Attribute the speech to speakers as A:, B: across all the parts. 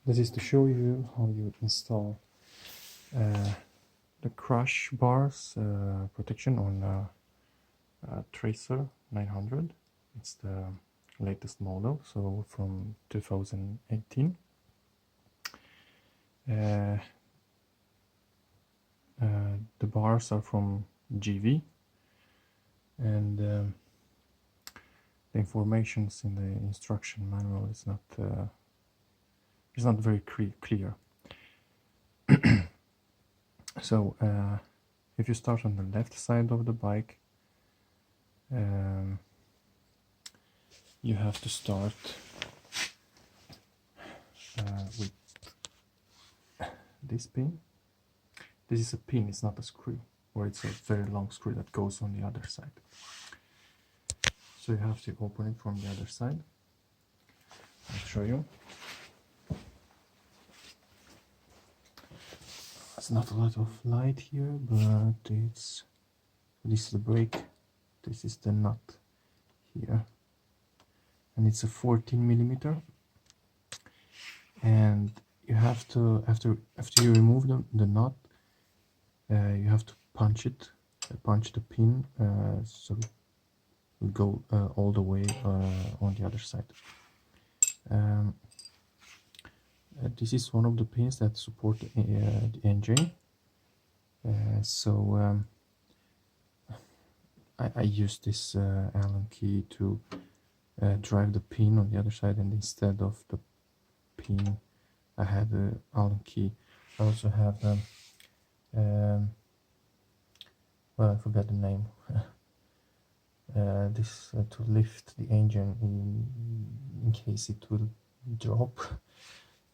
A: This is to show you how you install the crash bars protection on Tracer 900. It's the latest model, so from 2018. The bars are from Givi, and the informations in the instruction manual is not very clear. So if you start on the left side of the bike, you have to start with this pin. This is a pin, it's not a screw, or it's a very long screw that goes on the other side. So you have to open it from the other side. I'll show you. It's not a lot of light here, but this is the brake, this is the nut here, and it's a 14 millimeter. And you have to, after you remove the nut, you have to punch the pin, so it will go all the way on the other side. This is one of the pins that support the engine. I use this Allen key to drive the pin on the other side, and instead of the pin I had the Allen key. I also have well, I forgot the name. This to lift the engine in case it will drop,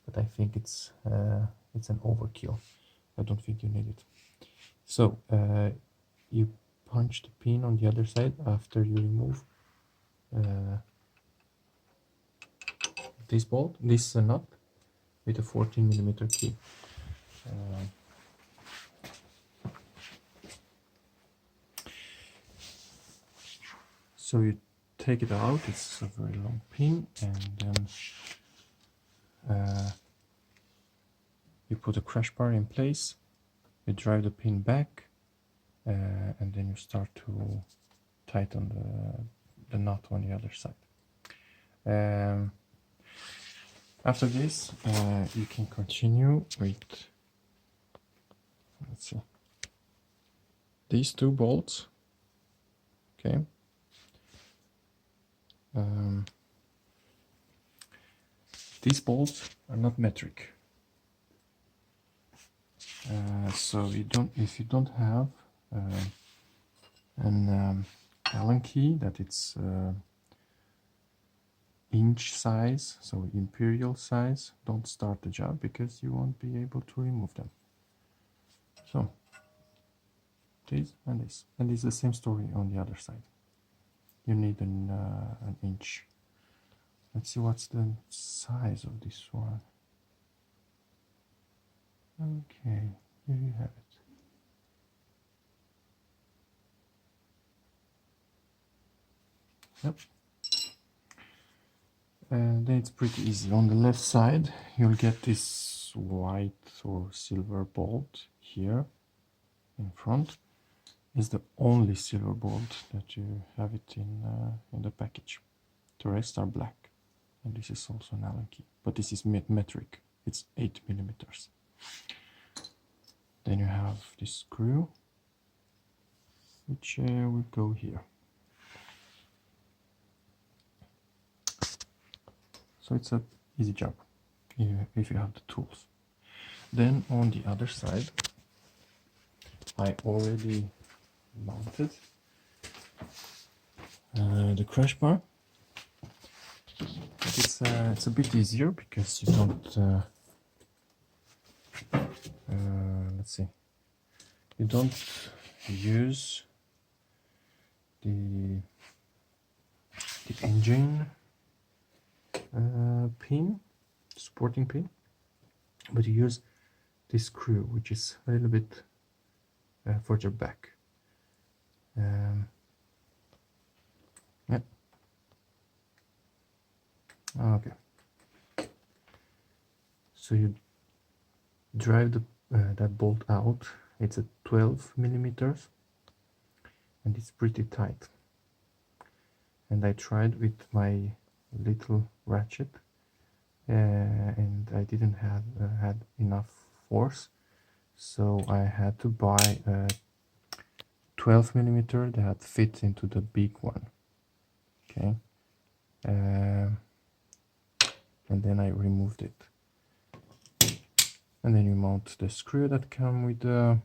A: but I think it's an overkill. I don't think you need it. So you punch the pin on the other side after you remove this bolt, this nut, with a 14 millimeter key. So you take it out, it's a very long pin, and then you put a crash bar in place, you drive the pin back, and then you start to tighten the nut on the other side. After this, you can continue with, let's see, these two bolts. Okay. These bolts are not metric, so if you don't have an Allen key that it's inch size, so imperial size, don't start the job because you won't be able to remove them. So this and this, and it's the same story on the other side. You need an inch. Let's see what's the size of this one. Okay, here you have it. Yep. And then it's pretty easy. On the left side, you'll get this white or silver bolt here in front. Is the only silver bolt that you have it in the package. The rest are black, and this is also an Allen key, but this is metric. It's 8 millimeters. Then you have this screw, which will go here. So it's an easy job if you have the tools. Then on the other side, I already mounted the crash bar. It's a bit easier because you don't let's see, you don't use the engine pin, supporting pin, but you use this screw, which is a little bit further back. Yeah. Okay. So you drive that bolt out. It's a 12 millimeters and it's pretty tight. And I tried with my little ratchet and I didn't have had enough force, so I had to buy a 12 millimeter that fits into the big one. Okay, and then I removed it, and then you mount the screw that come with the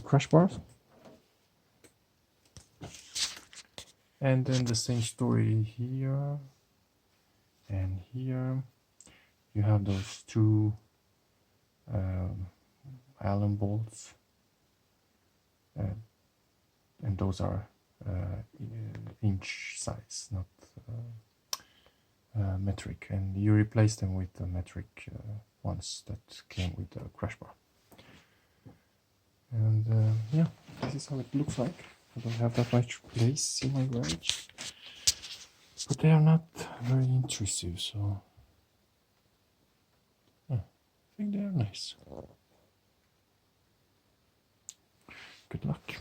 A: crush bars. And then the same story here and here. You have those two Allen bolts, and those are inch size, not metric. And you replace them with the metric ones that came with the crash bar. And yeah, this is how it looks like. I don't have that much place in my garage, but they are not very intrusive, so yeah, I think they are nice. Good luck.